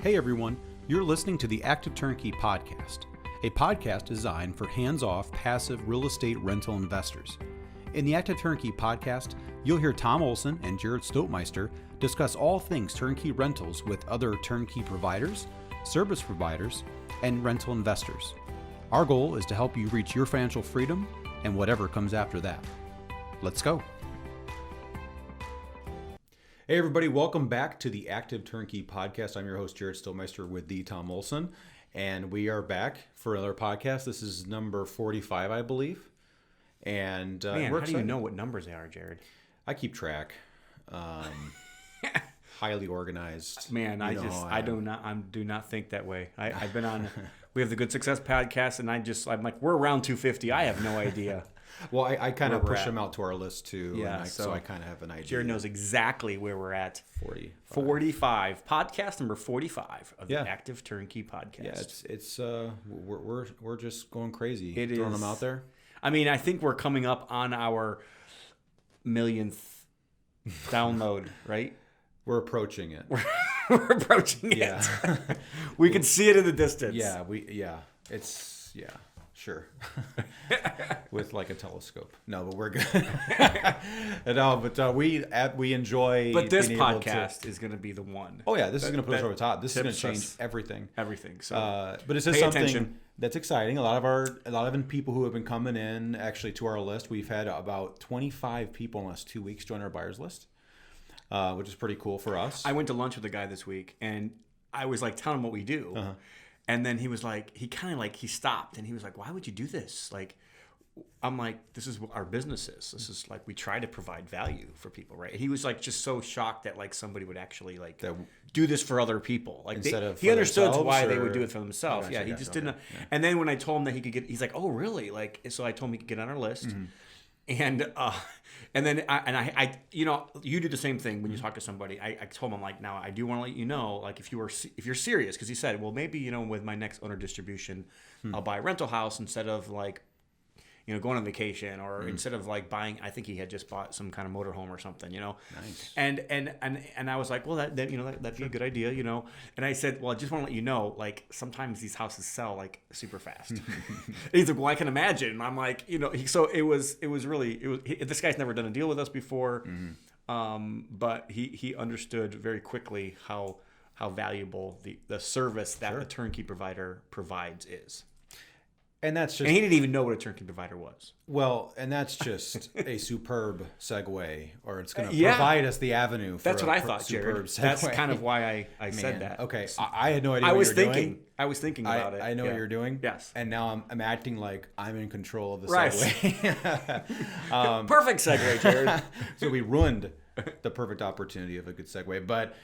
Hey everyone, you're listening to the Active Turnkey Podcast, a podcast designed for hands-off, passive real estate rental investors. In the Active Turnkey Podcast, you'll hear Tom Olson and Jarrod Stoutmeister discuss all things turnkey rentals with other turnkey providers, service providers, and rental investors. Our goal is to help you reach your financial freedom and whatever comes after that. Let's go. Hey everybody, welcome back to the Active Turnkey Podcast. I'm your host, Jarrod Stoutmeister with the Tom Olson, and we are back for another podcast. This is number 45, I believe. And Man, how do you know what numbers they are, Jarrod? I keep track. Highly organized. Man, I do not think that way. I've been on. We have the Good Success podcast, and I'm like, we're around 250. I have no idea. Well, I kind of push them out to our list too. Yeah, so I kind of have an idea. Jarrod knows exactly where we're at. 45. Podcast number 45 of the Active Turnkey Podcast. Yeah, we're just going crazy. Throwing them out there. I mean, I think we're coming up on our millionth download, right? We're approaching it. We're approaching it. Yeah. We can see it in the distance. Sure. With like a telescope. No, but we're good. No, but we enjoy. But this podcast is going to be the one. Oh yeah, this is going to put us over the top. This is going to change everything. Everything. So, but it's just something that's exciting. A lot of people who have been coming in actually to our list. We've had about 25 people in the last 2 weeks join our buyers list, which is pretty cool for us. I went to lunch with a guy this week, and I was like telling him what we do. Uh-huh. And then he was like, he stopped and he was like, why would you do this? Like, I'm like, this is what our business is. This is like, we try to provide value for people, right? And he was like, just so shocked that like somebody would actually like do this for other people. Like he understood why they would do it for themselves. He just didn't know. Yeah. And then when I told him that he could get, he's like, oh really? Like, so I told him he could get on our list. Mm-hmm. And then I you do the same thing when you talk to somebody. I told him, I'm like, now I do want to let you know, like if you're serious, because he said, well, maybe with my next owner distribution, I'll buy a rental house instead of like, going on vacation, or instead of like buying. I think he had just bought some kind of motorhome or something, Nice. And I was like, well, that'd be a good idea, And I said, well, I just want to let you know, like sometimes these houses sell like super fast. And he's like, well, I can imagine. And I'm like, so it was this guy's never done a deal with us before, but he understood very quickly how valuable the service that the turnkey provider provides is. And that's just. And he didn't even know what a turnkey provider was. Well, and that's just a superb segue, or it's going to provide us the avenue for that's what I thought, Jarrod. That's kind of why I said that. Okay, I had no idea what you were doing. I was thinking about it. I know what you're doing. Yes. And now I'm acting like I'm in control of the right. segue. Perfect segue, Jarrod. So we ruined the perfect opportunity of a good segue. But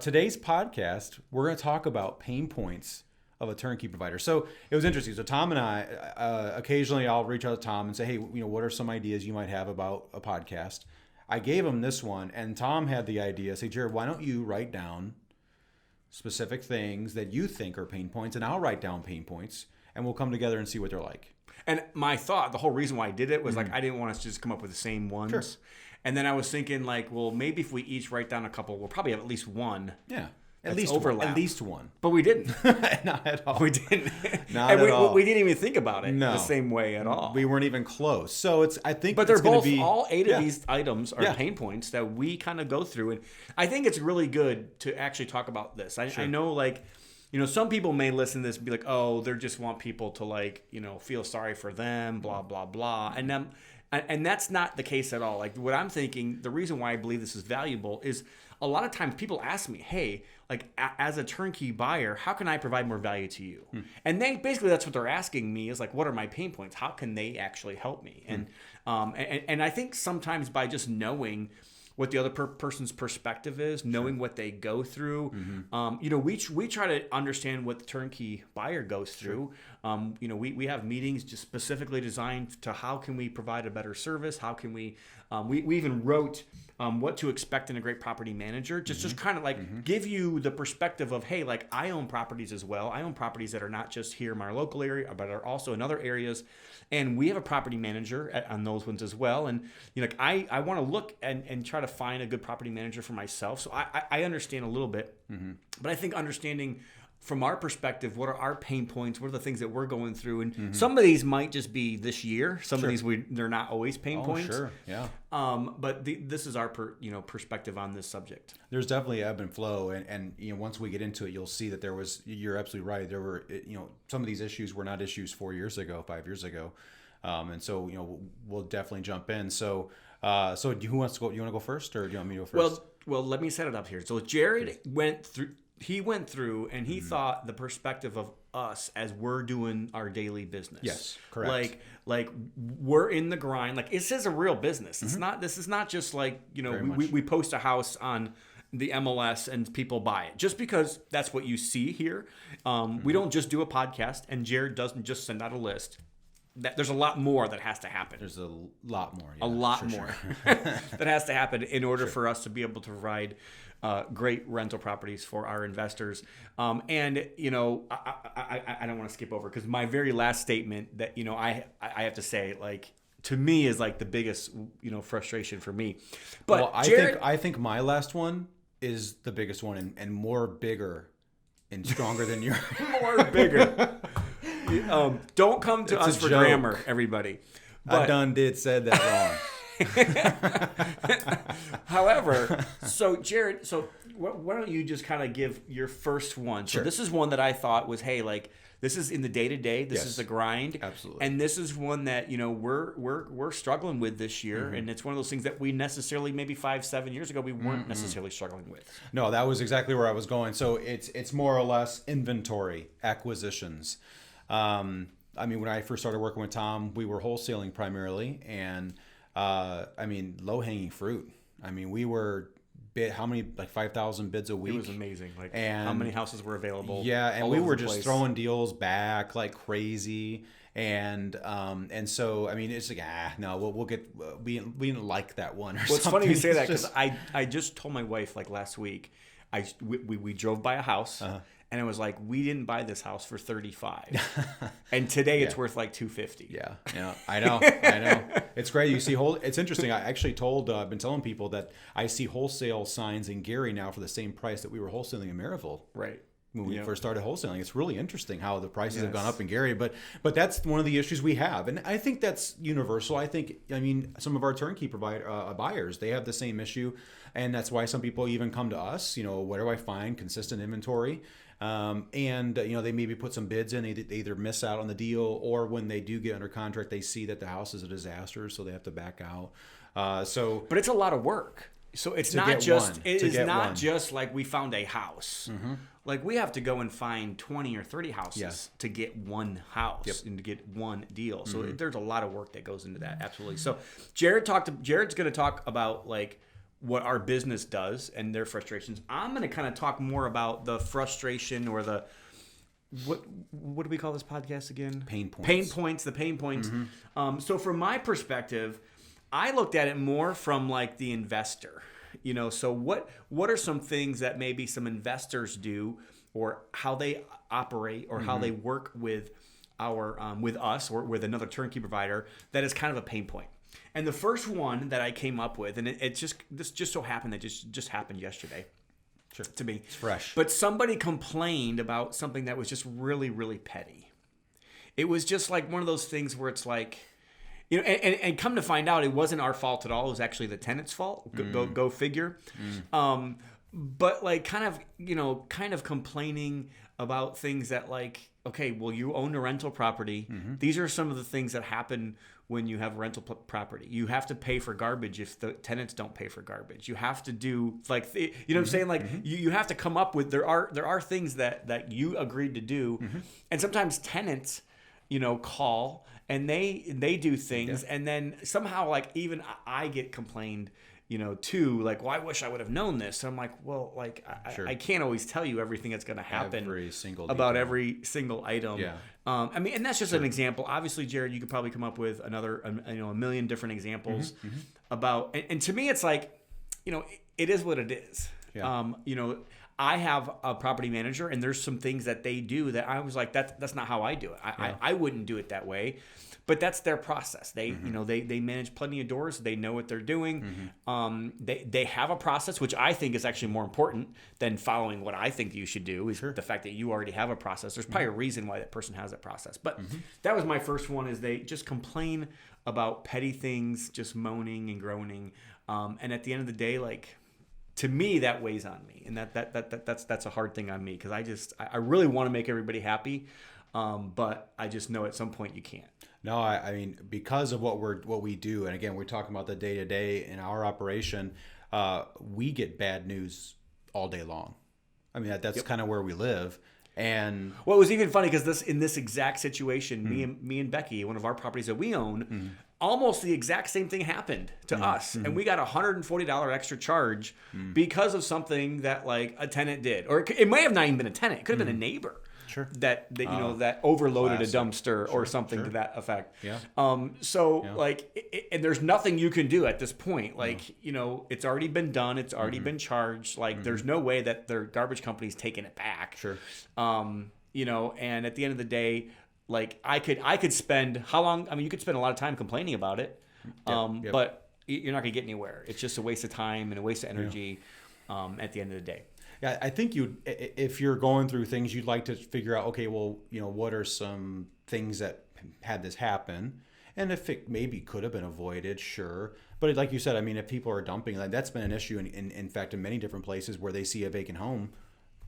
today's podcast, we're going to talk about pain points of a turnkey provider. So it was interesting. So Tom and I, occasionally I'll reach out to Tom and say, hey, what are some ideas you might have about a podcast? I gave him this one, and Tom had the idea, say, Jarrod, why don't you write down specific things that you think are pain points, and I'll write down pain points, and we'll come together and see what they're like. And my thought, the whole reason why I did it was like, I didn't want us to just come up with the same ones. Sure. And then I was thinking like, well, maybe if we each write down a couple, we'll probably have at least one. Yeah. At least one. But we didn't. Not at all. We didn't. Not at all. We didn't even think about it the same way at all. We weren't even close. So But they're both, all 8 of these items are pain points that we kind of go through. And I think it's really good to actually talk about this. I know like, some people may listen to this and be like, oh, they just want people to like, feel sorry for them, blah, blah, blah. And that's not the case at all. Like what I'm thinking, the reason why I believe this is valuable is a lot of times people ask me, hey, like as a turnkey buyer, how can I provide more value to you? And that's what they're asking me is like, what are my pain points? How can they actually help me? And I think sometimes by just knowing what the other person's perspective is, knowing what they go through. We try to understand what the turnkey buyer goes through. We have meetings just specifically designed to how can we provide a better service? How can we We even wrote what to expect in a great property manager, just kind of like give you the perspective of, hey, like I own properties as well. I own properties that are not just here in our local area, but are also in other areas. And we have a property manager on those ones as well. And like I want to look and try to find a good property manager for myself. So I understand a little bit, but I think understanding from our perspective, what are our pain points? What are the things that we're going through? And some of these might just be this year. Some of these they're not always pain points. Sure, yeah. But this is our perspective on this subject. There's definitely ebb and flow, and once we get into it, you'll see that you're absolutely right. There were some of these issues were not issues 4 years ago, 5 years ago, and so we'll definitely jump in. So who wants to go? You want to go first, or do you want me to go first? Well, let me set it up here. So Jarrod went through and he thought the perspective of us as we're doing our daily business. Yes, correct. Like we're in the grind. Like this is a real business. It's not. This is not just like we post a house on the MLS and people buy it just because that's what you see here. We don't just do a podcast, and Jarrod doesn't just send out a list. There's a lot more that has to happen. There's a lot more. Yeah, a lot more that has to happen in order for us to be able to provide great rental properties for our investors. And I don't want to skip over because my very last statement that I have to say, like, to me is like the biggest frustration for me. But I think my last one is the biggest one and more bigger and stronger than yours. More bigger. Don't come to us for grammar, everybody. But I done said that wrong. However, so Jarrod, why don't you just kind of give your first one? Sure. So this is one that I thought was, hey, like this is in the day to day. This is the grind, absolutely, and this is one that we're struggling with this year, and it's one of those things that we necessarily maybe 5-7 years ago we weren't necessarily struggling with. No, that was exactly where I was going. So it's more or less inventory acquisitions. I mean, when I first started working with Tom, we were wholesaling primarily, and low hanging fruit. I mean, we were how many, like 5,000 bids a week. It was amazing. Like how many houses were available. Yeah. And we were just throwing deals back like crazy. And so, I mean, it's like, no, we'll get, we didn't like that one or something. It's funny you say that because I just told my wife like last week, we drove by a house and it was like, we didn't buy this house for $35. And today it's worth like $250. Yeah. I know. It's great. You see, it's interesting. I actually I've been telling people that I see wholesale signs in Gary now for the same price that we were wholesaling in Maryville. Right. When we first started wholesaling. It's really interesting how the prices have gone up in Gary, but that's one of the issues we have. And I think that's universal. I mean, some of our turnkey buyers, they have the same issue. And that's why some people even come to us, where do I find consistent inventory? They maybe put some bids in, they either miss out on the deal, or when they do get under contract, they see that the house is a disaster, so they have to back out. But it's a lot of work. So it's not just like we found a house. Like we have to go and find 20 or 30 houses to get one house and to get one deal. So there's a lot of work that goes into that. Absolutely. So Jarrod's going to talk about like what our business does and their frustrations. I'm going to kind of talk more about the frustration or the what do we call this podcast again? Pain points. The pain points. So from my perspective, I looked at it more from like the investor. So what are some things that maybe some investors do, or how they operate, or how they work with with us or with another turnkey provider that is kind of a pain point. And the first one that I came up with, and this just so happened that just happened yesterday. Sure. To me. It's fresh. But somebody complained about something that was just really, really petty. It was just like one of those things where it's like, and come to find out, it wasn't our fault at all. It was actually the tenant's fault. Go figure. But like kind of complaining about things that like, okay, well, you own a rental property. These are some of the things that happen when you have rental property. You have to pay for garbage if the tenants don't pay for garbage. You have to do like, what I'm saying? Like you have to come up with, there are things that you agreed to do. And sometimes tenants, call and they do things. And then somehow like even I get complained, Two, like, well, I wish I would have known this. So I'm like, well, like, I can't always tell you everything that's going to happen about every single item. Yeah. I mean, and that's just an example. Obviously, Jarrod, you could probably come up with another, a million different examples about, and to me, it's like, it is what it is. Yeah. I have a property manager, and there's some things that they do that I was like, that's not how I do it. I wouldn't do it that way. But that's their process. They, they manage plenty of doors. They know what they're doing. They have a process, which I think is actually more important than following what I think you should do. Is the fact that you already have a process. There's probably a reason why that person has that process. But that was my first one. Is they just complain about petty things, just moaning and groaning. And at the end of the day, like, to me, that weighs on me, and that's a hard thing on me because I really want to make everybody happy, but I just know at some point you can't. No, I mean, because of what we do, and again, we're talking about the day to day in our operation, we get bad news all day long. I mean, that's kind of where we live. And well, it was even funny because in this exact situation, me and Becky, one of our properties that we own, almost the exact same thing happened to us, and we got a $140 extra charge because of something that like a tenant did, or it may have not even been a tenant; it could have been a neighbor. Sure. That that overloaded Classic. a dumpster or something to that effect. Yeah. Like, and there's nothing you can do at this point. Like, it's already been done. It's already been charged. Like, there's no way that their garbage company's taking it back. Sure. And at the end of the day, like, I could spend how long? I mean, you could spend a lot of time complaining about it. But you're not gonna get anywhere. It's just a waste of time and a waste of energy. At the end of the day. Yeah, I think if you're going through things, you'd like to figure out, okay, well, what are some things that had this happen? And if it maybe could have been avoided, sure. But like you said, I mean, if people are dumping, like, that's been an issue. In fact, in many different places where they see a vacant home,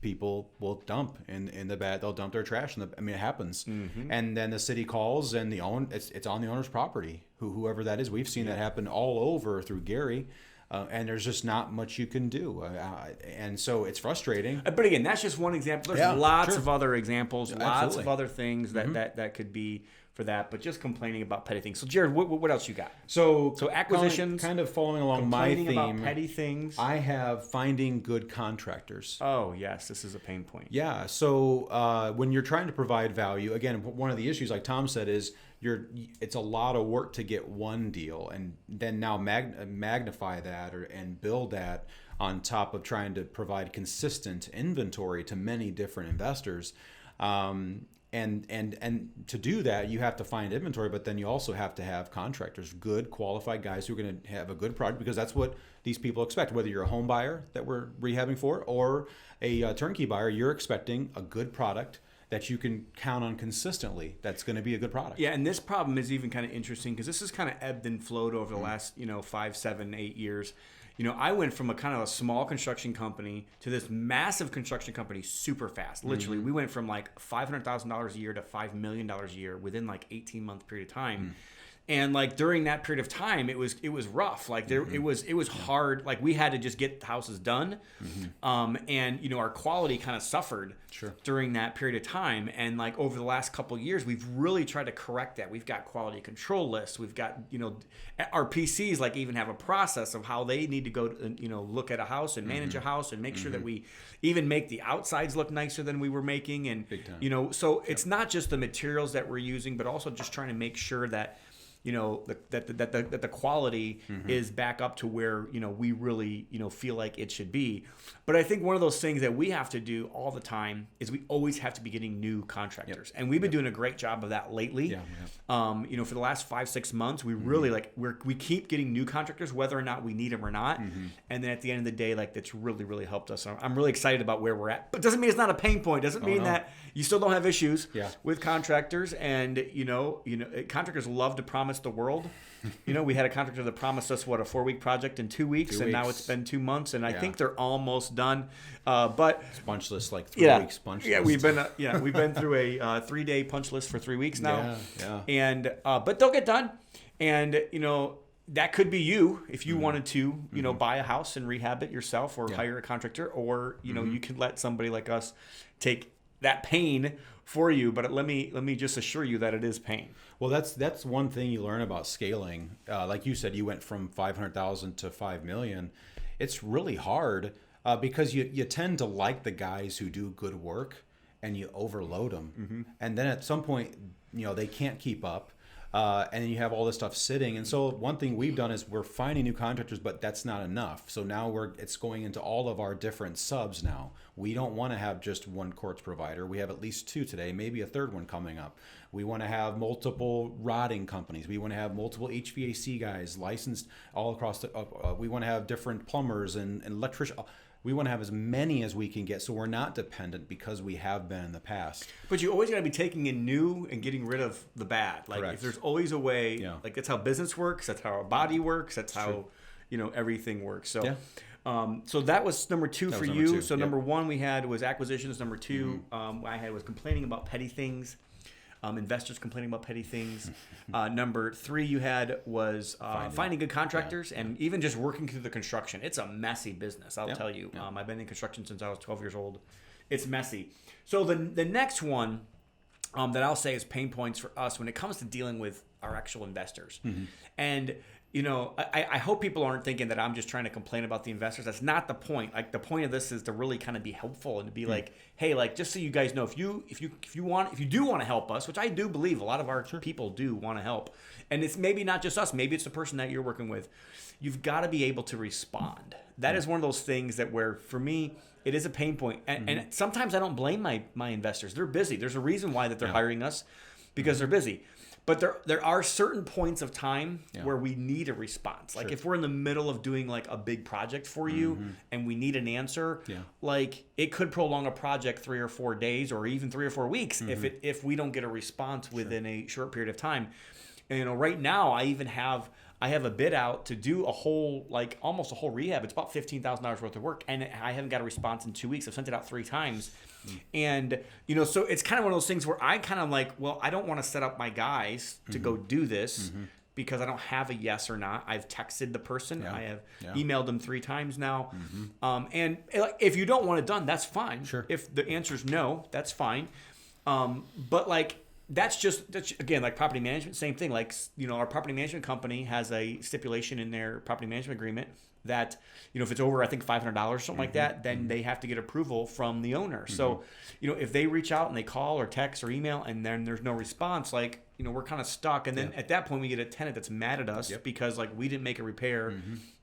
people will dump they'll dump their trash. I mean, it happens. And then the city calls and it's on the owner's property, whoever that is. We've seen that happen all over through Gary. And there's just not much you can do. And so it's frustrating. But again, that's just one example. There's lots of other examples, lots of other things that could be for that, but just complaining about petty things. So, Jarrod, what else you got? So acquisitions. Kind of following along my theme. About petty things. I have finding good contractors. Oh, yes. This is a pain point. Yeah. So when you're trying to provide value, again, one of the issues, like Tom said, is it's a lot of work to get one deal, and then now magnify that and build that on top of trying to provide consistent inventory to many different investors. And to do that, you have to find inventory, but then you also have to have contractors, good qualified guys who are going to have a good product, because that's what these people expect. Whether you're a home buyer that we're rehabbing for or a turnkey buyer, you're expecting a good product that you can count on consistently. That's going to be a good product. Yeah, and this problem is even kind of interesting because this has kind of ebbed and flowed over the last 5, 7, 8 years. I went from a kind of a small construction company to this massive construction company super fast. Literally, we went from like $500,000 a year to $5 million a year within like 18-month period of time. And like during that period of time, it was rough. Like it was hard. Like we had to just get the houses done, and our quality kind of suffered during that period of time. And like over the last couple of years, we've really tried to correct that. We've got quality control lists. We've got our PCs like even have a process of how they need to go look at a house and manage a house and make sure that we even make the outsides look nicer than we were making. And so it's not just the materials that we're using, but also just trying to make sure that that the quality is back up to where we really feel like it should be. But I think one of those things that we have to do all the time is we always have to be getting new contractors, and we've been doing a great job of that lately. For the last 5-6 months, we really we keep getting new contractors whether or not we need them or not, and then at the end of the day, like that's really helped us. I'm really excited about where we're at, but doesn't mean it's not a pain point. Doesn't mean that you still don't have issues with contractors, and contractors love to promise the world. We had a contractor that promised us a 4-week project in 2 weeks, and now it's been 2 months, and I think they're almost done. But it's punch list, like 3 weeks punch list. Yeah, we've been through a 3-day punch list for 3 weeks now. And but they'll get done, and that could be you if you wanted to buy a house and rehab it yourself, or hire a contractor, or you can let somebody like us take that pain for you, but let me just assure you that it is pain. Well, that's one thing you learn about scaling. Like you said, you went from 500,000 to 5 million. It's really hard because you tend to like the guys who do good work, and you overload them, and then at some point, they can't keep up. And then you have all this stuff sitting. And so one thing we've done is we're finding new contractors, but that's not enough. So now it's going into all of our different subs now. We don't want to have just one quartz provider. We have at least 2 today, maybe a third one coming up. We want to have multiple rodding companies. We want to have multiple HVAC guys licensed all across we want to have different plumbers and electricians. We want to have as many as we can get, so we're not dependent because we have been in the past. But you always got to be taking in new and getting rid of the bad. Like Correct. If there's always a way, like that's how business works. That's how our body works. That's how everything works. So, so that was number 2 for you. 2. So number 1 we had was acquisitions. Number 2 I had was complaining about petty things. Investors complaining about petty things. Number 3 you had was finding good contractors and even just working through the construction. It's a messy business, I'll tell you. I've been in construction since I was 12 years old. It's messy. So the next one that I'll say is pain points for us when it comes to dealing with our actual investors. And I hope people aren't thinking that I'm just trying to complain about the investors. That's not the point. Like the point of this is to really kind of be helpful and to be like, hey, like just so you guys know, if you do want to help us, which I do believe a lot of our people do want to help, and it's maybe not just us, maybe it's the person that you're working with. You've got to be able to respond. That is one of those things that where for me it is a pain point, and sometimes I don't blame my investors. They're busy. There's a reason why that they're hiring us because they're busy. But there are certain points of time where we need a response. Like if we're in the middle of doing like a big project for you and we need an answer, like it could prolong a project 3 or 4 days or even 3 or 4 weeks if we don't get a response within a short period of time. And, right now I have a bid out to do a whole, like almost a whole rehab. It's about $15,000 worth of work, and I haven't got a response in 2 weeks. I've sent it out 3 times. And, so it's kind of one of those things where I kind of like, well, I don't want to set up my guys to go do this because I don't have a yes or not. I've texted the person. I have emailed them 3 times now. And if you don't want it done, that's fine. Sure. If the answer is no, that's fine. But like, that's again, like property management, same thing. Like, our property management company has a stipulation in their property management agreement that, if it's over, I think $500 or something like that, then they have to get approval from the owner. So, if they reach out and they call or text or email and then there's no response, like, we're kind of stuck. And then at that point we get a tenant that's mad at us because like we didn't make a repair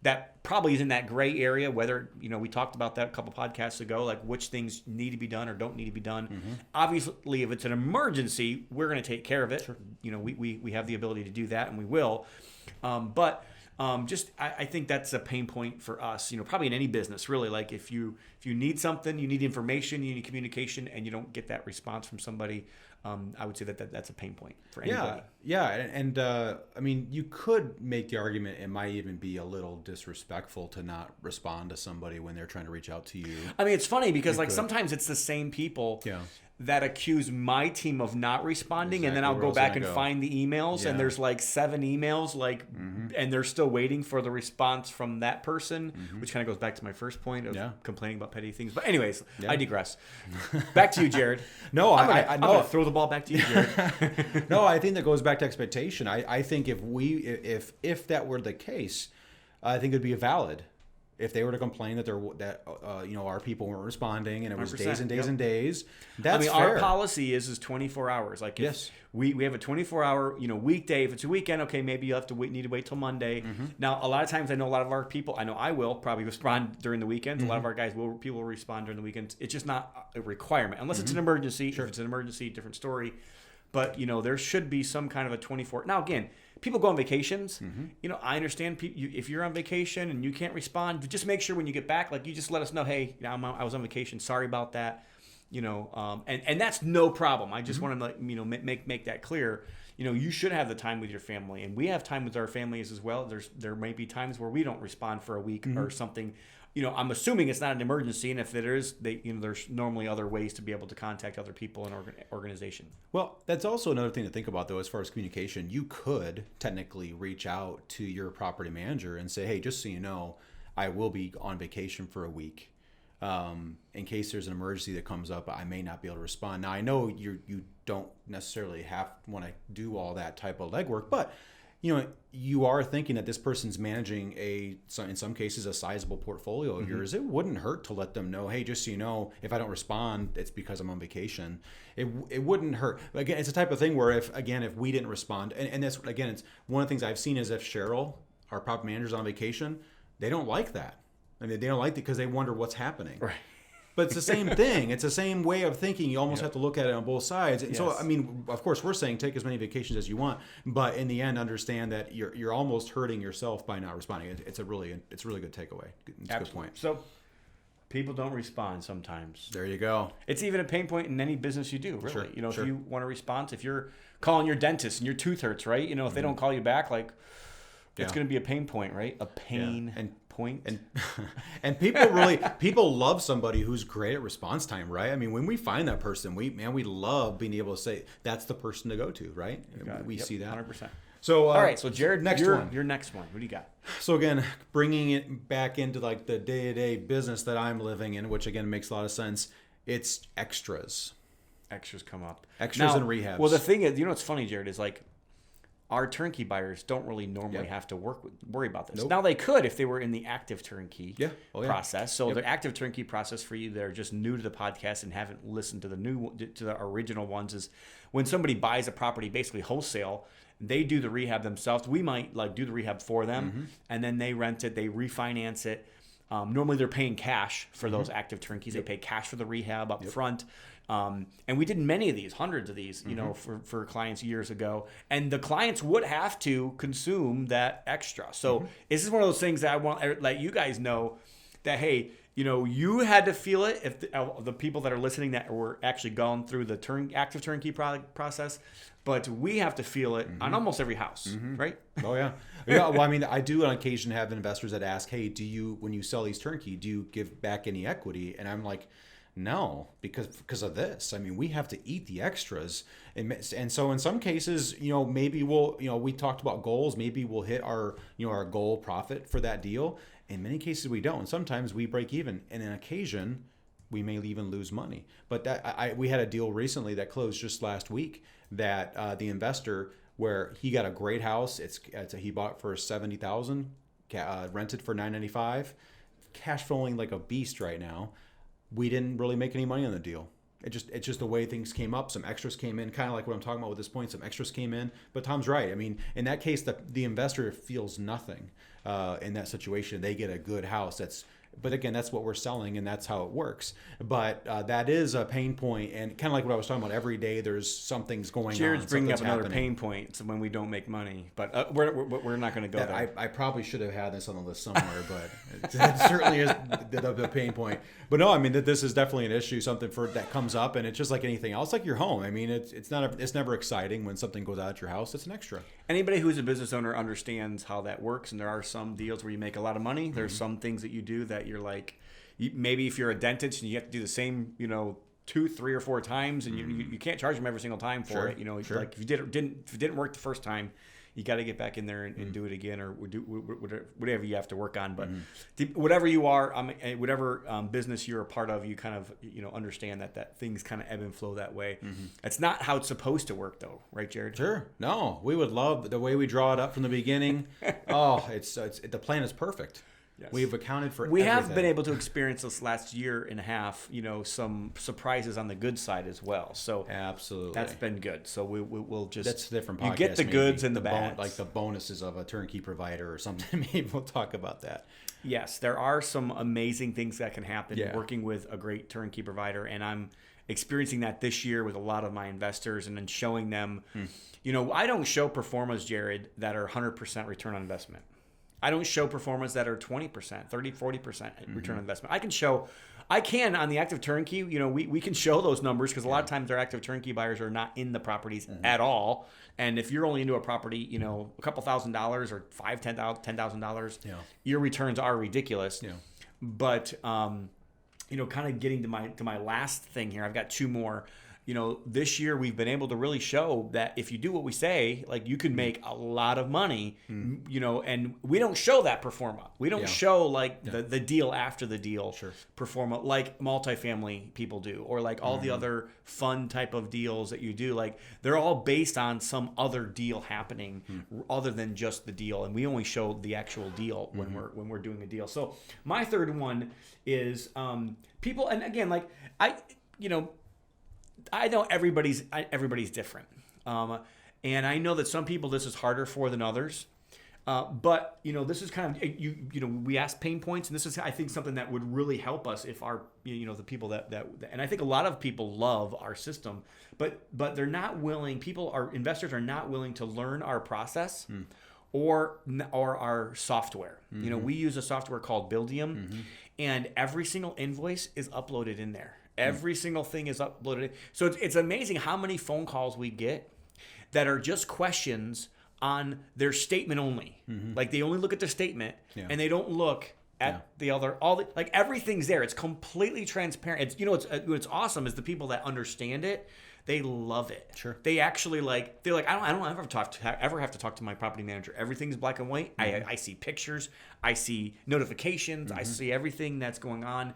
that probably is in that gray area, whether, we talked about that a couple podcasts ago, like which things need to be done or don't need to be done. Obviously, if it's an emergency, we're going to take care of it. Sure. We have the ability to do that and we will. But I think that's a pain point for us, probably in any business, really. Like if you need something, you need information, you need communication, and you don't get that response from somebody, I would say that's a pain point for anybody. Yeah. And I mean, you could make the argument it might even be a little disrespectful to not respond to somebody when they're trying to reach out to you. I mean, it's funny because sometimes it's the same people that accuse my team of not responding, and then I'll go back and find the emails, and there's like 7 emails, and they're still waiting for the response from that person, which kind of goes back to my first point of complaining about petty things. But anyways, I digress. Back to you, Jarrod. No, I'm gonna throw the ball back to you, Jarrod. No, I think that goes back to expectation. I think if that were the case, I think it'd be valid. If they were to complain that our people weren't responding and it was days and days and days, that's fair. Our policy is 24 hours. Like if we have a 24-hour weekday. If it's a weekend, okay, maybe you have to need to wait till Monday. Now, a lot of times I know a lot of our people. I know I will probably respond during the weekends. A lot of our guys people will respond during the weekends. It's just not a requirement unless it's an emergency. Sure. If it's an emergency, different story. But there should be some kind of a 24. Now again, people go on vacations. I understand if you're on vacation and you can't respond, just make sure when you get back, like you just let us know, hey, I was on vacation. Sorry about that. And that's no problem. I just want to make that clear. You should have the time with your family, and we have time with our families as well. There may be times where we don't respond for a week or something. I'm assuming it's not an emergency, and if it is, there's normally other ways to be able to contact other people in organization. Well, that's also another thing to think about, though, as far as communication. You could technically reach out to your property manager and say, hey, just so you know, I will be on vacation for a week. in case there's an emergency that comes up, I may not be able to respond. Now I know you don't necessarily want to do all that type of legwork, but you are thinking that this person's managing in some cases a sizable portfolio of yours. It wouldn't hurt to let them know, hey, just so you know, if I don't respond, it's because I'm on vacation. It wouldn't hurt. Again, it's a type of thing where if we didn't respond, and that's again, it's one of the things I've seen is if Cheryl, our property manager's on vacation, they don't like that. I mean, they don't like it because they wonder what's happening. Right. But it's the same thing. It's the same way of thinking. You almost have to look at it on both sides. And so, I mean, of course, we're saying take as many vacations as you want, but in the end, understand that you're almost hurting yourself by not responding. It's a really good takeaway. It's a good point. So, people don't respond sometimes. There you go. It's even a pain point in any business you do, really. Sure, if you want a response, if you're calling your dentist and your tooth hurts, right? If they don't call you back, like, it's going to be a pain point, right? A pain point. And people love somebody who's great at response time, right? I mean, when we find that person, we love being able to say that's the person to go to, right? We see that 100%. So all right, so Jarrod, your next one. What do you got? So again, bringing it back into like the day-to-day business that I'm living in, which again makes a lot of sense. It's extras. Extras come up. Extras and rehabs. Well, the thing is, what's funny, Jarrod, is like our turnkey buyers don't really normally have to worry about this. Nope. Now they could if they were in the active turnkey process. So Yep. the active turnkey process for you that are just new to the podcast and haven't listened to the original ones is when somebody buys a property, basically wholesale, they do the rehab themselves. We might like do the rehab for them, and then they rent it, they refinance it. Normally they're paying cash for those active turnkeys. They pay cash for the rehab up front. And we did many of these, hundreds of these, for clients years ago. And the clients would have to consume that extra. So this is one of those things that I want to let you guys know that, hey, you had to feel it if the people that are listening that were actually gone through the active turnkey process. But we have to feel it on almost every house, right? Oh, yeah. Well, I mean, I do on occasion have investors that ask, hey, when you sell these turnkey, do you give back any equity? And I'm like, no, because of this. I mean, we have to eat the extras. And so in some cases, maybe we talked about goals. Maybe we'll hit our goal profit for that deal. In many cases, we don't. And sometimes we break even. And on occasion, we may even lose money. But we had a deal recently that closed just last week that the investor, where he got a great house, he bought for $70,000, rented for $995, cash flowing like a beast right now. We didn't really make any money on the deal. It's just the way things came up. Some extras came in, kind of like what I'm talking about with this point. Some extras came in, but Tom's right. I mean, in that case, the investor feels nothing in that situation. They get a good house. But again, that's what we're selling, and that's how it works. But that is a pain point, and kind of like what I was talking about. Every day, there's something's going on. Jared's bringing up another pain point when we don't make money, but we're not going to go there. I probably should have had this on the list somewhere, but it certainly is the pain point. But no, I mean this is definitely an issue, something that comes up, and it's just like anything else, like your home. I mean, it's never exciting when something goes out at your house. It's an extra. Anybody who's a business owner understands how that works, and there are some deals where you make a lot of money. There's some things that you do that you're like, maybe if you're a dentist and you have to do the same, 2, 3, or 4 times, and you can't charge them every single time for it. Like if it didn't work the first time, you got to get back in there and do it again, or do whatever you have to work on. But whatever you are, whatever business you're a part of, you kind of understand that things kind of ebb and flow that way. That's not how it's supposed to work, though, right, Jarrod? Sure. No, we would love the way we draw it up from the beginning. The plan is perfect. Yes. We've accounted for everything. Have been able to experience this last year and a half, some surprises on the good side as well. So absolutely, that's been good. So we'll just, that's a different podcast. You get the goods and the bads, like the bonuses of a turnkey provider or something. Maybe we'll talk about that. Yes, there are some amazing things that can happen working with a great turnkey provider, and I'm experiencing that this year with a lot of my investors, and then showing them. I don't show performers, Jarrod, that are 100% return on investment. I don't show performance that are 20%, 30, 40% return on investment. I can on the active turnkey, we can show those numbers because a lot of times our active turnkey buyers are not in the properties at all. And if you're only into a property, a couple $1,000 or $5,000, $10,000, your returns are ridiculous. Yeah. But, kind of getting to my last thing here, I've got 2 more. this year we've been able to really show that if you do what we say, like you can make a lot of money, and we don't show that pro forma. We don't show like the deal after the deal pro forma like multifamily people do, or like all the other fun type of deals that you do. Like they're all based on some other deal happening other than just the deal. And we only show the actual deal when we're doing a deal. So my third one is people, and again, like I know everybody's different, and I know that some people this is harder for than others. But this is kind of we ask pain points, and this is I think something that would really help us if our the people that and I think a lot of people love our system, but they're not willing. Our investors are not willing to learn our process. Or our software. We use a software called Buildium, and every single invoice is uploaded in there. Every single thing is uploaded. So it's amazing how many phone calls we get that are just questions on their statement only. Like they only look at the statement and they don't look at the other. Like everything's there. It's completely transparent. It's what's awesome is the people that understand it. They love it. Sure. They actually they're like, I don't ever have to talk to my property manager. Everything's black and white. I see pictures. I see notifications. I see everything that's going on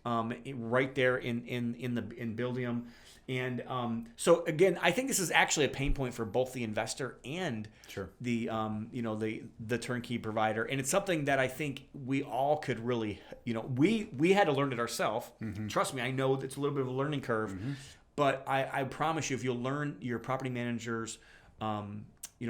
right there in Buildium. And so again, I think this is actually a pain point for both the investor and the turnkey provider. And it's something that I think we all could really, we had to learn it ourselves. Trust me, I know it's a little bit of a learning curve. But I promise you, if you'll learn your property manager's,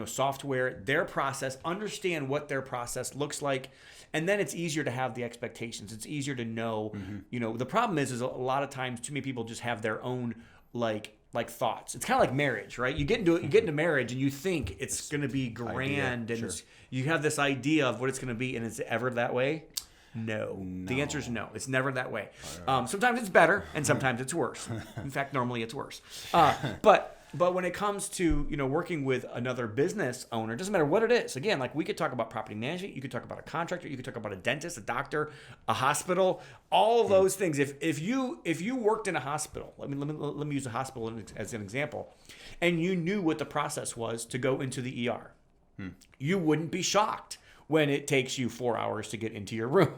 software, their process, understand what their process looks like, and then it's easier to have the expectations. It's easier to know. The problem is a lot of times too many people just have their own like thoughts. It's kind of like marriage, right? You get into marriage and you think it's going to be grand, and you have this idea of what it's going to be, and is it ever that way? No. The answer is no. It's never that way. Sometimes it's better, and sometimes it's worse. In fact, normally it's worse. But when it comes to working with another business owner, it doesn't matter what it is. Again, like we could talk about property management, you could talk about a contractor, you could talk about a dentist, a doctor, a hospital, all of those things. If you worked in a hospital, let me use a hospital as an example, and you knew what the process was to go into the ER, you wouldn't be shocked when it takes you 4 hours to get into your room.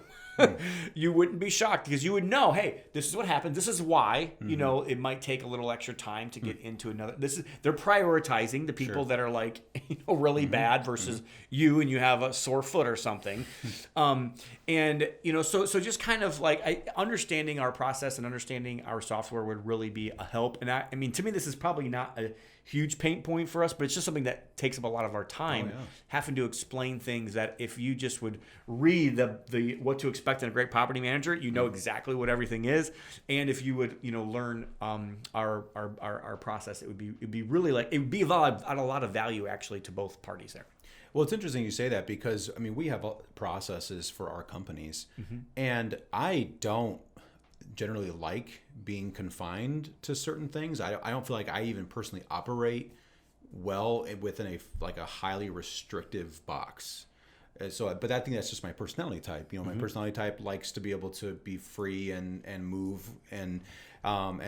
You wouldn't be shocked because you would know, hey, this is what happened. This is why, it might take a little extra time to get into another. They're prioritizing the people that are like, really bad versus you, and you have a sore foot or something. And so just kind of like understanding our process and understanding our software would really be a help. And I mean, to me, this is probably not a huge pain point for us, but it's just something that takes up a lot of our time, having to explain things that if you just would read the what to expect in a great property manager, exactly what everything is. And if you would learn our process, it'd be really it would be a lot of value actually to both parties there. Well, it's interesting you say that because I mean we have processes for our companies, and I don't generally like being confined to certain things. I don't feel like I even personally operate well within a highly restrictive box. But I think that's just my personality type. My personality type likes to be able to be free and move and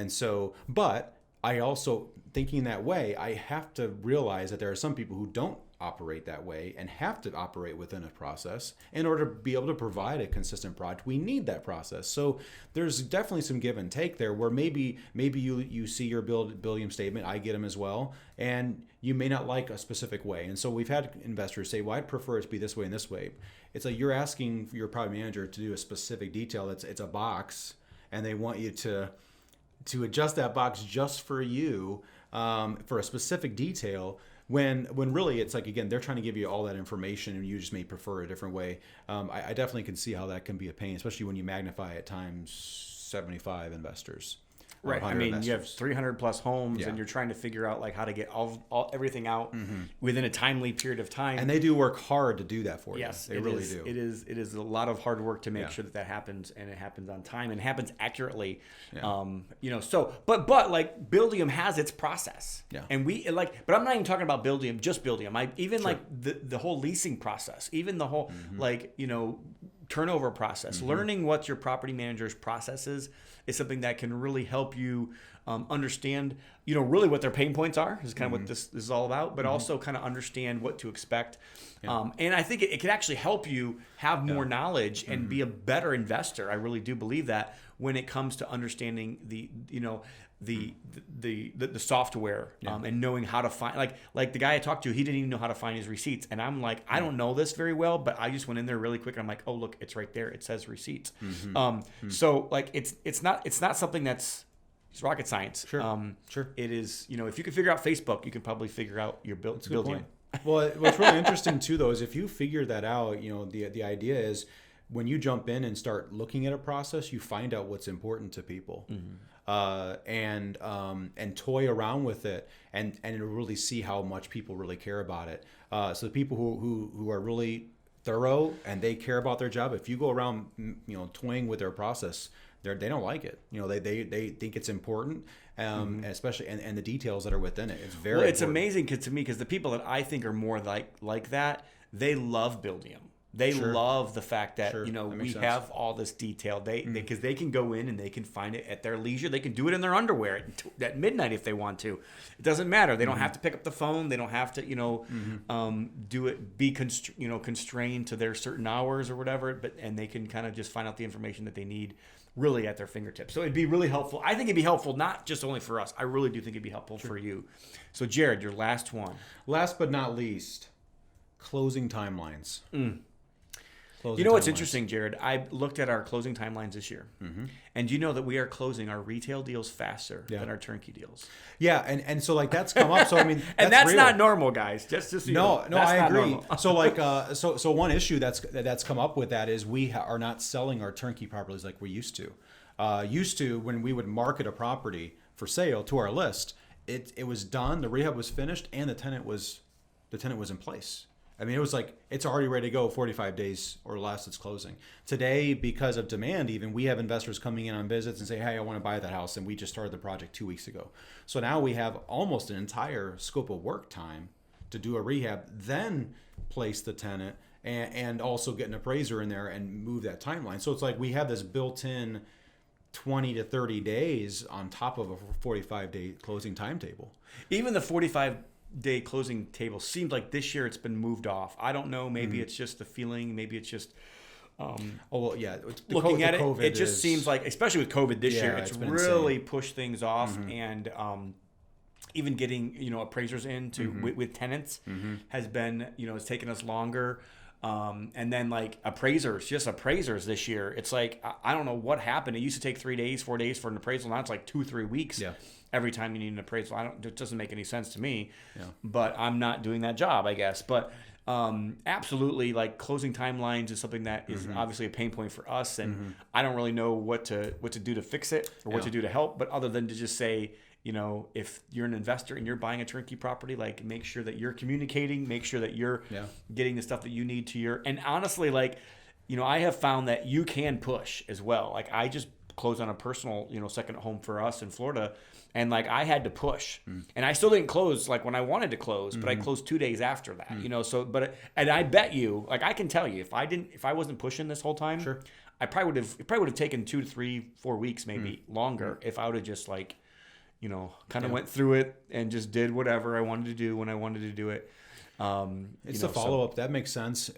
so. But I also, thinking that way, I have to realize that there are some people who don't operate that way and have to operate within a process in order to be able to provide a consistent product. We need that process. So there's definitely some give and take there where maybe you see your Buildium statement, I get them as well, and you may not like a specific way. And so we've had investors say, well, I'd prefer it to be this way and this way. It's like you're asking your property manager to do a specific detail. It's a box, and they want you to adjust that box just for you for a specific detail. When really it's like, again, they're trying to give you all that information and you just may prefer a different way. I definitely can see how that can be a pain, especially when you magnify at times 75 investors. Right. I mean, you have 300 plus homes and you're trying to figure out like how to get everything out within a timely period of time. And they do work hard to do that for you. Yes, they really do. It is a lot of hard work to make sure that happens, and it happens on time and happens accurately. Yeah. But like Buildium has its process. Yeah. And but I'm not even talking about Buildium, just Buildium. Like the whole leasing process, even the whole turnover process, learning what your property manager's process is something that can really help you understand, really what their pain points are is kind of what this is all about, but also kind of understand what to expect. And I think it can actually help you have more knowledge and be a better investor. I really do believe that when it comes to understanding the software and knowing how to find, like the guy I talked to, he didn't even know how to find his receipts. And I'm like, I don't know this very well, but I just went in there really quick. And I'm like, oh, look, it's right there. It says receipts. So like, it's not something that's rocket science. Sure. It is, if you can figure out Facebook, you can probably figure out your building. Well, what's really interesting too, though, is if you figure that out, the idea is when you jump in and start looking at a process, you find out what's important to people, and toy around with it, and really see how much people really care about it. So the people who are really thorough and they care about their job, if you go around, toying with their process, they don't like it. They think it's important, especially and the details that are within it. It's very. Well, it's amazing to me because the people that I think are more like that, they love building them. They love the fact that we have all this detail. Because they can go in and they can find it at their leisure. They can do it in their underwear at midnight if they want to. It doesn't matter. They don't have to pick up the phone. They don't have to do it. Be constrained to their certain hours or whatever. And they can kind of just find out the information that they need really at their fingertips. So it'd be really helpful. I think it'd be helpful not just only for us. I really do think it'd be helpful for you. So Jarrod, your last one. Last but not least, closing timelines. What's interesting, Jarrod? I looked at our closing timelines this year, and you know that we are closing our retail deals faster than our turnkey deals. Yeah, and so like that's come up. So I mean, and that's not normal, guys. Just no, I agree. So like, so one issue that's come up with that is we are not selling our turnkey properties like we used to. When we would market a property for sale to our list, it was done, the rehab was finished, and the tenant was in place. I mean, it was like, it's already ready to go 45 days or less, it's closing. Today, because of demand even, we have investors coming in on visits and say, hey, I want to buy that house. And we just started the project 2 weeks ago. So now we have almost an entire scope of work time to do a rehab, then place the tenant and also get an appraiser in there and move that timeline. So it's like we have this built-in 20 to 30 days on top of a 45-day closing timetable. Even the 45-day closing table seems like this year it's been moved off. I don't know. Maybe it's just the feeling. Maybe it's just looking at it. It just seems like, especially with COVID this year, it's really pushed things off. And even getting appraisers in to with tenants has been it's taken us longer. And then like appraisers this year, it's like I don't know what happened. It used to take 3 days, 4 days for an appraisal. Now it's like 2-3 weeks. Yeah. Every time you need an appraisal. It doesn't make any sense to me. Yeah. But I'm not doing that job, I guess. But absolutely, like closing timelines is something that is obviously a pain point for us, and I don't really know what to do to fix it or what to do to help. But other than to just say, if you're an investor and you're buying a turnkey property, like make sure that you're communicating, make sure that you're getting the stuff that you need to your. And honestly, like I have found that you can push as well. Like I just closed on a personal second home for us in Florida. And like I had to push, and I still didn't close like when I wanted to close, but I closed 2 days after that. And I bet you, like I can tell you, if I wasn't pushing this whole time, it probably would have taken 2 to 3, 4 weeks, maybe longer, if I would have just like, kind of went through it and just did whatever I wanted to do when I wanted to do it. It's the follow up that makes sense.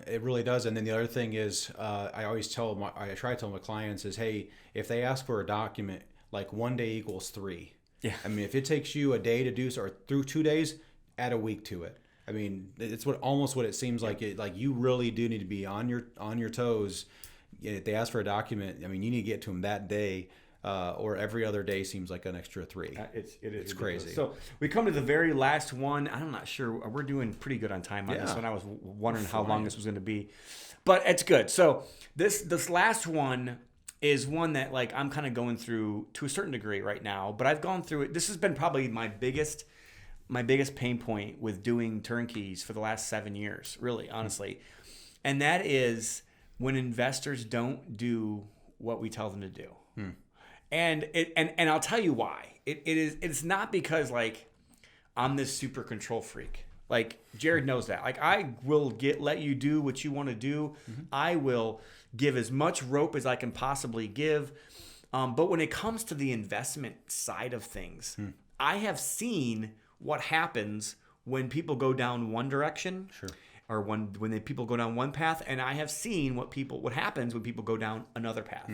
It really does. And then the other thing is, I try to tell my clients is, hey, if they ask for a document, like 1 day equals 3. Yeah. I mean, if it takes you a day to do so, or through 2 days, add a week to it. I mean, it's almost what it seems like. Like you really do need to be on your toes. If they ask for a document, I mean, you need to get to them that day, or every other day seems like an extra 3. It's crazy. So we come to the very last one. I'm not sure. We're doing pretty good on time on this one. I was wondering how long this was going to be, but it's good. So this last one is one that like I'm kind of going through to a certain degree right now, but I've gone through it. This has been probably my biggest pain point with doing turnkeys for the last 7 years, really, honestly. And that is when investors don't do what we tell them to do. And I'll tell you why. It's not because like I'm this super control freak. Like Jarrod knows that. Like I will let you do what you want to do. I will give as much rope as I can possibly give. But when it comes to the investment side of things, I have seen what happens when people go down one direction, or when people go down one path, and I have seen what happens when people go down another path.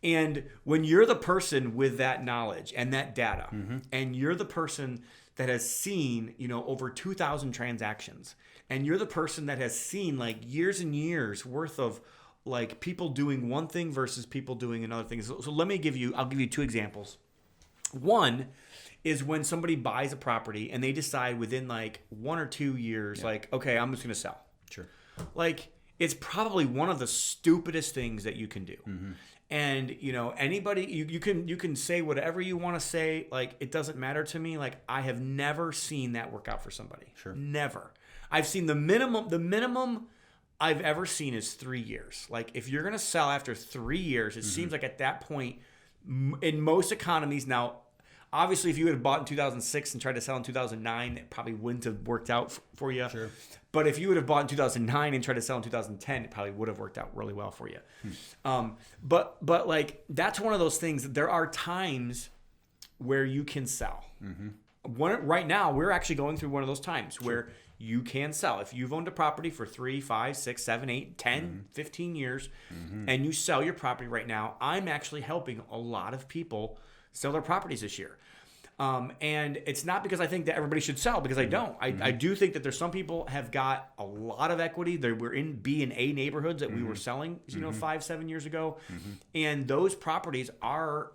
And when you're the person with that knowledge and that data, and you're the person that has seen, over 2,000 transactions, and you're the person that has seen like years and years worth of like people doing one thing versus people doing another thing. So I'll give you two examples. One is when somebody buys a property and they decide within like 1 or 2 years, like, okay, I'm just going to sell. Sure. Like, it's probably one of the stupidest things that you can do. And, anybody, you can say whatever you want to say. Like, it doesn't matter to me. Like, I have never seen that work out for somebody. Sure. Never. I've seen the minimum I've ever seen is 3 years. Like, if you're going to sell after 3 years, it seems like at that point, in most economies now, obviously, if you would have bought in 2006 and tried to sell in 2009, it probably wouldn't have worked out for you. Sure. But if you would have bought in 2009 and tried to sell in 2010, it probably would have worked out really well for you. But like, that's one of those things. There are times where you can sell. Right now, we're actually going through one of those times where you can sell. If you've owned a property for 3, 5, 6, 7, 8, 10, 15 years, and you sell your property right now, I'm actually helping a lot of people sell their properties this year. And it's not because I think that everybody should sell, because I don't. I do think that there's some people have got a lot of equity. We're in B and A neighborhoods that we were selling, 5, 7 years ago. And those properties are,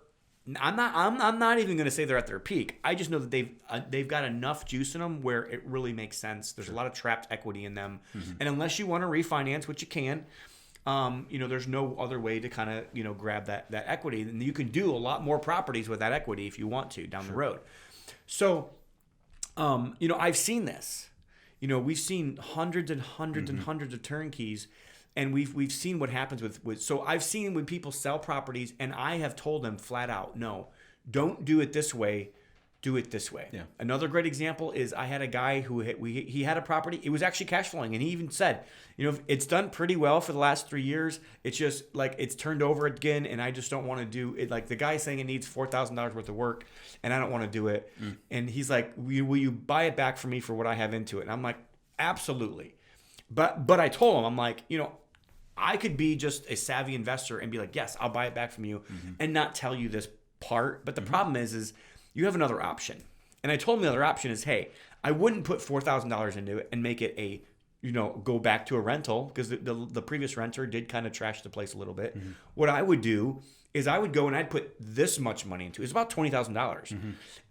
I'm not even going to say they're at their peak. I just know that they've got enough juice in them where it really makes sense. There's a lot of trapped equity in them. And unless you want to refinance, which you can, there's no other way to kind of, grab that equity. And you can do a lot more properties with that equity if you want to down the road. So, I've seen this. We've seen hundreds and hundreds and hundreds of turnkeys, and we've seen what happens with. So I've seen when people sell properties, and I have told them flat out, no, don't do it this way. Do it this way. Yeah. Another great example is I had a guy who he had a property. It was actually cash flowing, and he even said, it's done pretty well for the last 3 years. It's just like it's turned over again, and I just don't want to do it. Like the guy's saying it needs $4,000 worth of work, and I don't want to do it. And he's like, will you buy it back for me for what I have into it? And I'm like, absolutely. But I told him, I'm like, I could be just a savvy investor and be like, yes, I'll buy it back from you, and not tell you this part. But the problem is you have another option. And I told him the other option is, hey, I wouldn't put $4,000 into it and make it go back to a rental, because the previous renter did kind of trash the place a little bit. What I would do is I would go and I'd put this much money into it. It's about $20,000.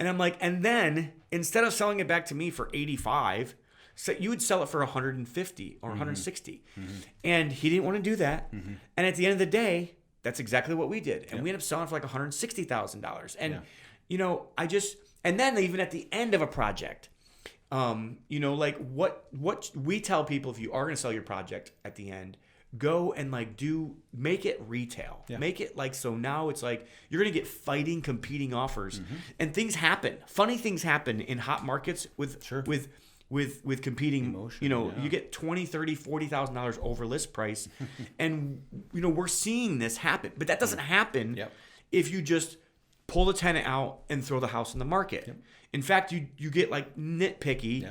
And I'm like, and then instead of selling it back to me for 85, so you would sell it for 150 or 160. And he didn't want to do that. And at the end of the day, that's exactly what we did. And we ended up selling for like $160,000. And and then even at the end of a project, like what we tell people, if you are going to sell your project at the end, go and make it retail. Make it like, so now it's like you're going to get competing offers, and things happen. Funny things happen in hot markets with competing emotion. You get $20,000, $30,000, $40,000 over list price. And we're seeing this happen, but that doesn't happen if you just pull the tenant out and throw the house in the market. In fact, you get like nitpicky,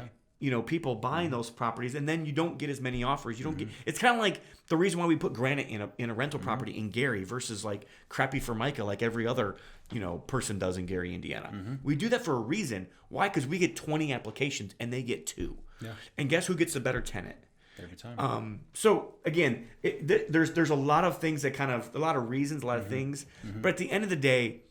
people buying those properties, and then you don't get as many offers. You don't get. It's kind of like the reason why we put granite in a rental property in Gary versus like crappy Formica like every other person does in Gary, Indiana. We do that for a reason. Why? Because we get 20 applications and they get 2. And guess who gets the better tenant? Every time. So again, there's a lot of things that a lot of reasons, a lot of things. But at the end of the day,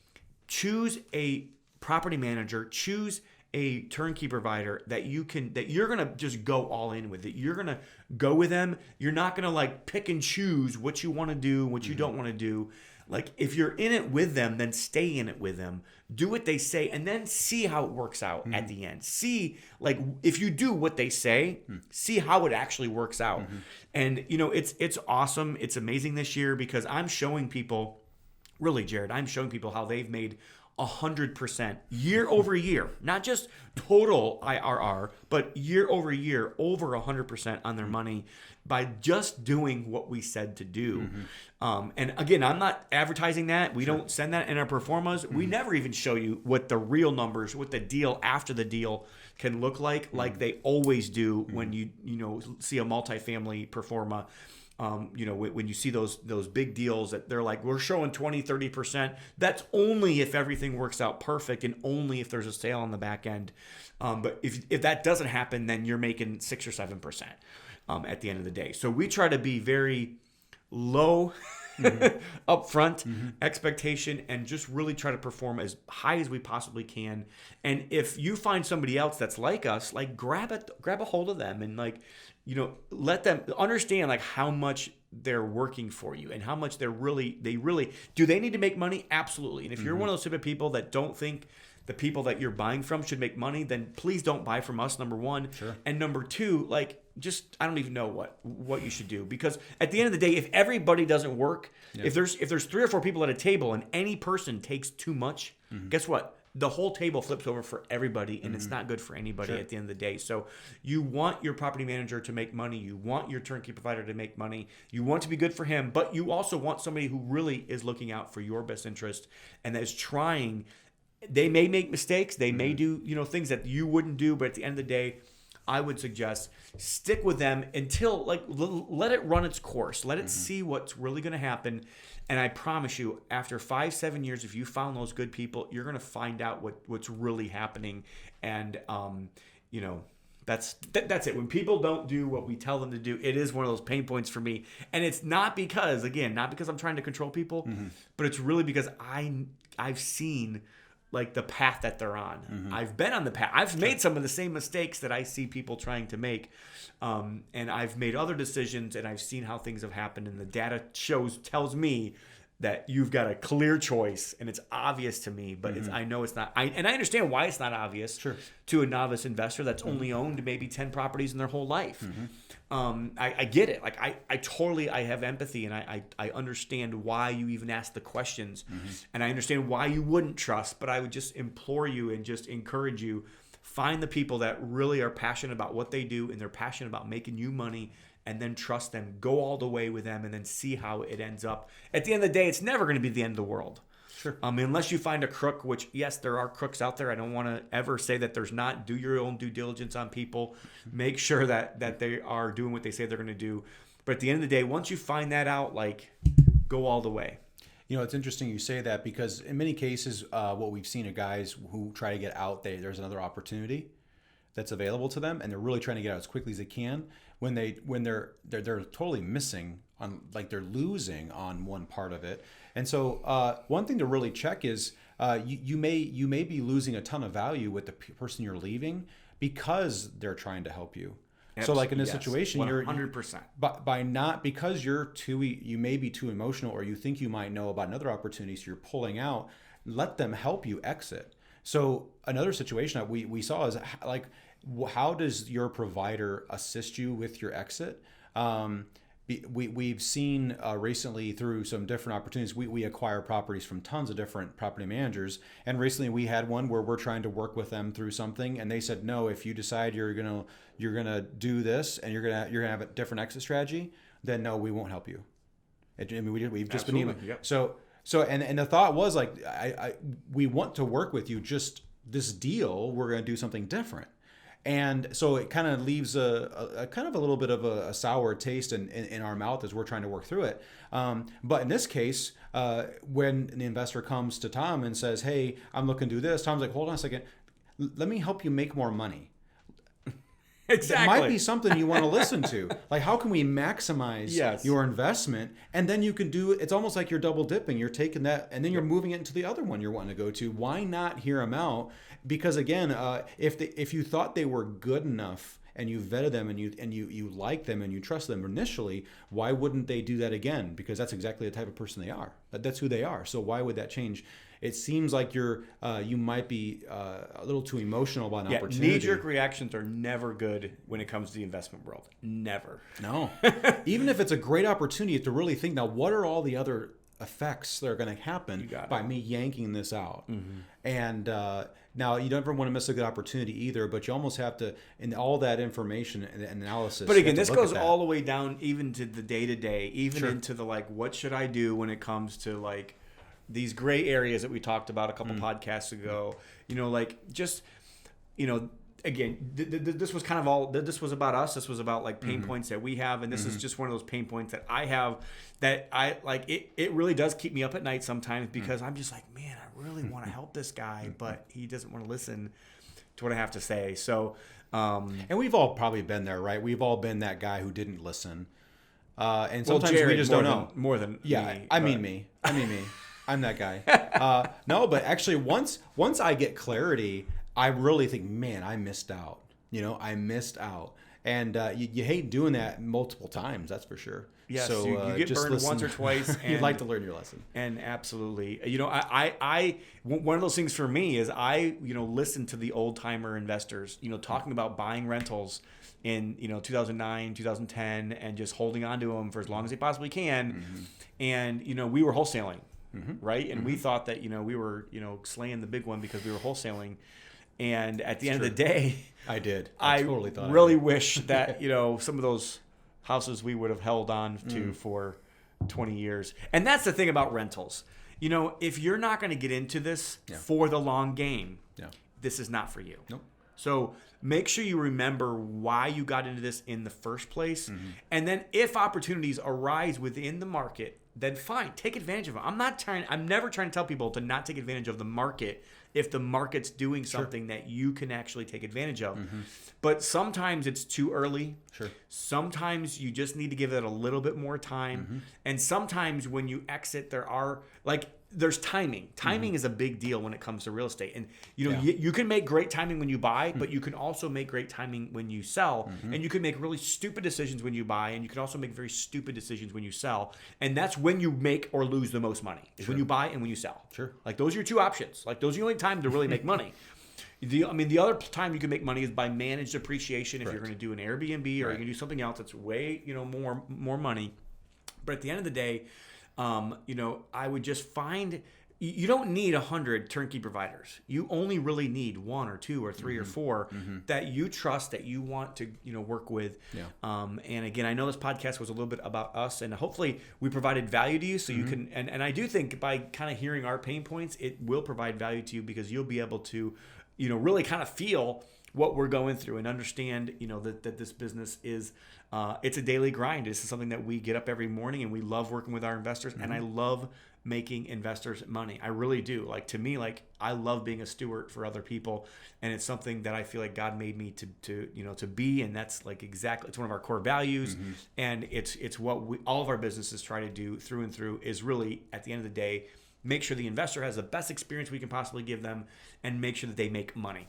choose a property manager, choose a turnkey provider that you're going to just go all in with it. You're going to go with them. You're not going to like pick and choose what you want to do, what you don't want to do. Like if you're in it with them, then stay in it with them. Do what they say, and then see how it works out at the end. See, like if you do what they say, see how it actually works out. And it's awesome. It's amazing this year because I'm showing people, really, Jarrod, I'm showing people how they've made 100% year over year, not just total IRR, but year over year, over 100% on their money by just doing what we said to do. And again, I'm not advertising that. We don't send that in our performas. We never even show you what the real numbers, what the deal after the deal can look like they always do when you see a multifamily performa. When you see those big deals that they're like, we're showing 20-30%, that's only if everything works out perfect and only if there's a sale on the back end. But if that doesn't happen, then you're making 6 or 7% at the end of the day. So we try to be very low upfront expectation and just really try to perform as high as we possibly can. And if you find somebody else that's like us, like grab a hold of them and let them understand like how much they're working for you and how much they really do they need to make money? Absolutely. And if you're one of those type of people that don't think the people that you're buying from should make money, then please don't buy from us, number one. Sure. And number two, just I don't even know what you should do, because at the end of the day, if everybody doesn't work, if there's 3 or 4 people at a table and any person takes too much, guess what? The whole table flips over for everybody, and it's not good for anybody at the end of the day. So you want your property manager to make money. You want your turnkey provider to make money. You want to be good for him, but you also want somebody who really is looking out for your best interest and that is trying. They may make mistakes. They may do things that you wouldn't do, but at the end of the day, I would suggest stick with them until let it run its course. Let it see what's really going to happen. And I promise you, after 5-7 years, if you found those good people, you're going to find out what's really happening. And that's it. When people don't do what we tell them to do, it is one of those pain points for me. And it's not because I'm trying to control people, but it's really because I've seen the path that they're on. I've been on the path. I've made some of the same mistakes that I see people trying to make. And I've made other decisions, and I've seen how things have happened. And the data tells me that you've got a clear choice, and it's obvious to me, but I know it's not. And I understand why it's not obvious to a novice investor that's only owned maybe 10 properties in their whole life. I get it. I have empathy, and I understand why you even ask the questions, and I understand why you wouldn't trust. But I would just implore you and just encourage you, find the people that really are passionate about what they do, and they're passionate about making you money, and then trust them. Go all the way with them, and then see how it ends up. At the end of the day, it's never going to be the end of the world. Sure. Unless you find a crook, which, yes, there are crooks out there. I don't want to ever say that there's not. Do your own due diligence on people. Make sure that they are doing what they say they're going to do. But at the end of the day, once you find that out, go all the way. It's interesting you say that, because in many cases, what we've seen are guys who try to get out, there's another opportunity that's available to them, and they're really trying to get out as quickly as they can. When they're totally missing on, they're losing on one part of it. And so one thing to really check is you may be losing a ton of value with the person you're leaving because they're trying to help you. So in this situation, 100%. You're because you may be too emotional, or you think you might know about another opportunity, so you're pulling out. Let them help you exit. So another situation that we saw is how does your provider assist you with your exit? We've seen recently through some different opportunities, we acquire properties from tons of different property managers. And recently we had one where we're trying to work with them through something, and they said, no, if you decide you're gonna do this and you're gonna have a different exit strategy, then no, we won't help you. We've just Absolutely. been able. So and the thought was we want to work with you. Just this deal, we're gonna do something different. And so it kind of leaves a kind of a little bit of a sour taste in our mouth as we're trying to work through it. But in this case, when the investor comes to Tom and says, hey, I'm looking to do this, Tom's like, hold on a second, let me help you make more money. Exactly. It might be something you want to listen to. How can we maximize your investment? And then you can do it. It's almost like you're double dipping. You're taking that and then you're moving it into the other one you're wanting to go to. Why not hear them out? Because again, if you thought they were good enough and you vetted them and you like them and you trust them initially, why wouldn't they do that again? Because that's exactly the type of person they are. That's who they are. So why would that change? It seems like you might be a little too emotional about an opportunity. Knee-jerk reactions are never good when it comes to the investment world. Never. No. Even if it's a great opportunity, you have to really think, now, what are all the other effects that are going to happen got by it. me yanking this out. And now you don't ever want to miss a good opportunity either, but you almost have to, in all that information and analysis. But you again, have to this look goes at that. all the way down even to the day-to-day, even Sure. into the like, what should I do when it comes to like these gray areas that we talked about a couple podcasts ago, you know, like just, you know, again, this was kind of all, this was about us. This was about like pain points that we have. And this is just one of those pain points that I have that I like, it really does keep me up at night sometimes because I'm just like, man, I really want to help this guy, but he doesn't want to listen to what I have to say. So, And we've all probably been there, right? We've all been that guy who didn't listen. And sometimes Jarrod, we just don't know. More than Yeah, me, I mean me. I'm that guy. No, but actually once I get clarity, I really think, man, I missed out. You know, I missed out. And you hate doing that multiple times, that's for sure. Yes, so, you get just burned listen. once or twice. You'd like to learn your lesson. And absolutely. You know, I one of those things for me is I, you know, listen to the old timer investors, you know, talking about buying rentals in, you know, 2009, 2010, and just holding on to them for as long as they possibly can. And, you know, we were wholesaling, right? And we thought that, you know, we were, you know, slaying the big one because we were wholesaling. And at the end of the day, I did. I totally thought really wish that, you know, some of those houses we would have held on to for 20 years. And that's the thing about rentals. You know, if you're not going to get into this for the long game, this is not for you. Nope. So make sure you remember why you got into this in the first place. And then if opportunities arise within the market, then fine, take advantage of them. I'm never trying to tell people to not take advantage of the market if the market's doing something that you can actually take advantage of. But sometimes it's too early. Sure. Sometimes you just need to give it a little bit more time. And sometimes when you exit, there's timing. Timing is a big deal when it comes to real estate. And you know, you can make great timing when you buy, but you can also make great timing when you sell. And you can make really stupid decisions when you buy, and you can also make very stupid decisions when you sell. And that's when you make or lose the most money. Is when you buy and when you sell. Sure. Like those are your two options. Like those are the only time to really make money. The other time you can make money is by managed appreciation. If you're going to do an Airbnb or you're going to do something else that's way, you know, more money. But at the end of the day, you know, I would just find you don't need 100 turnkey providers. You only really need 1 or 2 or 3 or 4 that you trust, that you want to, you know, work with. And again, I know this podcast was a little bit about us, and hopefully we provided value to you, so you can. And I do think by kind of hearing our pain points, it will provide value to you because you'll be able to, you know, really kind of feel what we're going through and understand, you know, that this business is, it's a daily grind. This is something that we get up every morning and we love working with our investors. And I love making investors money. I really do. Like, to me, like, I love being a steward for other people. And it's something that I feel like God made me to you know, to be. And that's like exactly, it's one of our core values. And it's what all of our businesses try to do through and through, is really at the end of the day, make sure the investor has the best experience we can possibly give them and make sure that they make money.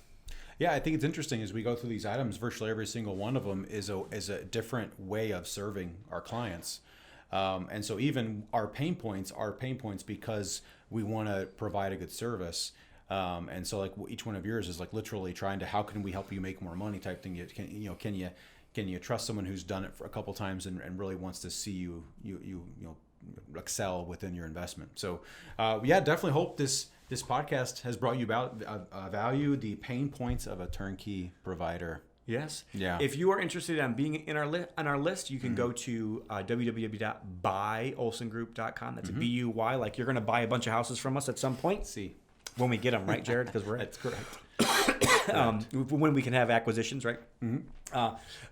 Yeah, I think it's interesting as we go through these items, virtually every single one of them is a different way of serving our clients. And so even our pain points are pain points because we want to provide a good service. And so like each one of yours is like literally trying to, how can we help you make more money type thing. Can you trust someone who's done it for a couple times and really wants to see you excel within your investment. So definitely hope this podcast has brought you about value, the pain points of a turnkey provider. Yes. Yeah. If you are interested in being in on our list, you can go to www.buyolsengroup.com. That's a BUY. Like, you're going to buy a bunch of houses from us at some point. See, when we get them, right, Jarrod? Because we're that's correct. when we can have acquisitions, right?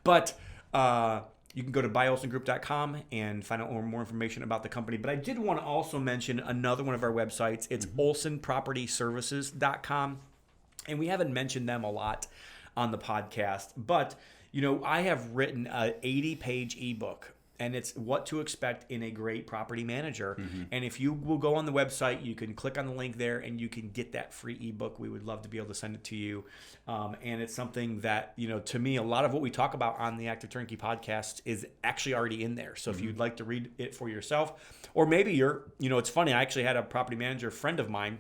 But you can go to buyolsengroup.com and find out more information about the company. But I did want to also mention another one of our websites. It's olsenpropertyservices.com. And we haven't mentioned them a lot on the podcast. But, you know, I have written an 80-page ebook, and it's what to expect in a great property manager. And if you will go on the website, you can click on the link there and you can get that free ebook. We would love to be able to send it to you. And it's something that, you know, to me, a lot of what we talk about on the Active Turnkey podcast is actually already in there. So if you'd like to read it for yourself, or maybe you're, you know, it's funny, I actually had a property manager friend of mine.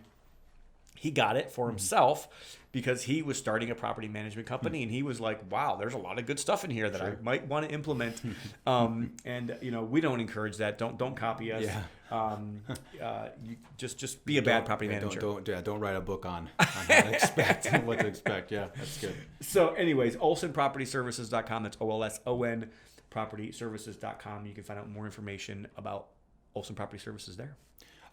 He got it for himself because he was starting a property management company, and he was like, wow, there's a lot of good stuff in here that I might want to implement. And, you know, we don't encourage that. Don't copy us. You just be a bad property manager. Don't write a book on how to expect what to expect. Yeah, that's good. So, anyways, OlsonPropertyServices.com. That's OLSON PropertyServices.com. You can find out more information about Olson Property Services there.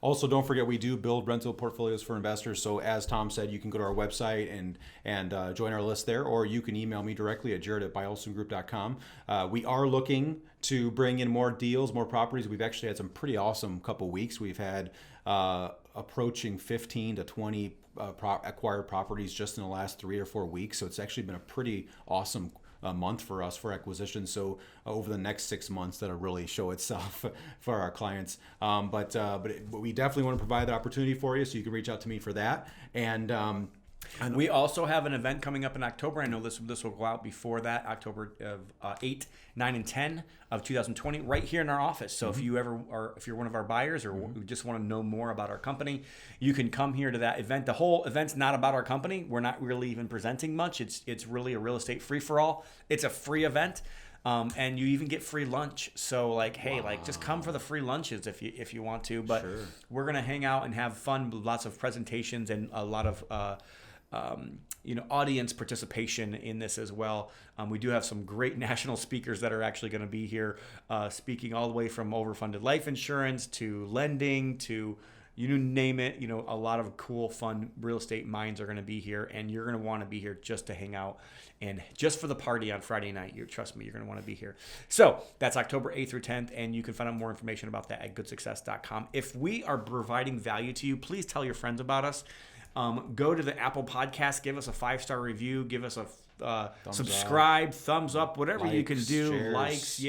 Also, don't forget, we do build rental portfolios for investors. So as Tom said, you can go to our website and join our list there, or you can email me directly at Jarrod@byolsongroup.com. We are looking to bring in more deals, more properties. We've actually had some pretty awesome couple weeks. We've had approaching 15 to 20 acquired properties just in the last 3 or 4 weeks. So it's actually been a pretty awesome month for us for acquisition. So over the next 6 months, that'll really show itself for our clients. But we definitely want to provide that opportunity for you, so you can reach out to me for that. And we also have an event coming up in October. I know this will go out before that, October of 8, 9, and 10 of 2020, right here in our office. So if you're one of our buyers or just want to know more about our company, you can come here to that event. The whole event's not about our company. We're not really even presenting much. It's really a real estate free-for-all. It's a free event. And you even get free lunch. So just come for the free lunches if you want to. But we're gonna hang out and have fun. Lots of presentations and a lot of audience participation in this as well. We do have some great national speakers that are actually going to be here, speaking all the way from overfunded life insurance to lending to you name it. A lot of cool, fun real estate minds are going to be here, and you're going to want to be here just to hang out and just for the party on Friday night. Trust me, you're going to want to be here. So that's October 8th through 10th, and you can find out more information about that at goodsuccess.com. If we are providing value to you, please tell your friends about us. Go to the Apple Podcast, give us a 5-star review, give us a subscribe, thumbs up, whatever you can do, shares. likes,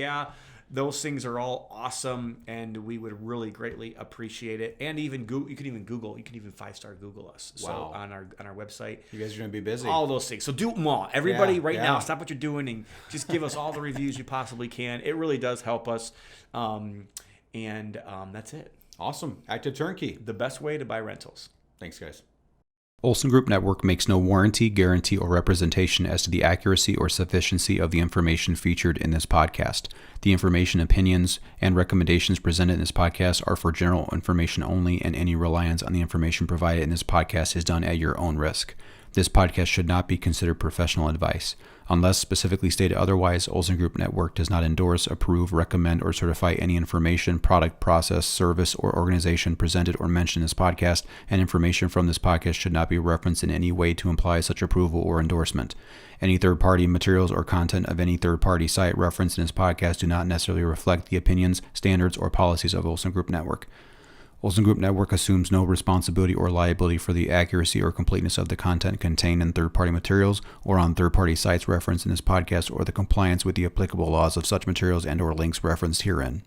those things are all awesome, and we would really greatly appreciate it. And even Google, you can even 5-star Google us. Wow. So on our website, you guys are going to be busy. All those things. So do them all. Everybody, now, stop what you're doing and just give us all the reviews you possibly can. It really does help us. That's it. Awesome. Active Turnkey, the best way to buy rentals. Thanks, guys. Olson Group Network makes no warranty, guarantee, or representation as to the accuracy or sufficiency of the information featured in this podcast. The information, opinions, and recommendations presented in this podcast are for general information only, and any reliance on the information provided in this podcast is done at your own risk. This podcast should not be considered professional advice. Unless specifically stated otherwise, Olson Group Network does not endorse, approve, recommend, or certify any information, product, process, service, or organization presented or mentioned in this podcast, and information from this podcast should not be referenced in any way to imply such approval or endorsement. Any third-party materials or content of any third-party site referenced in this podcast do not necessarily reflect the opinions, standards, or policies of Olson Group Network. Olson Group Network assumes no responsibility or liability for the accuracy or completeness of the content contained in third-party materials or on third-party sites referenced in this podcast or the compliance with the applicable laws of such materials and/or links referenced herein.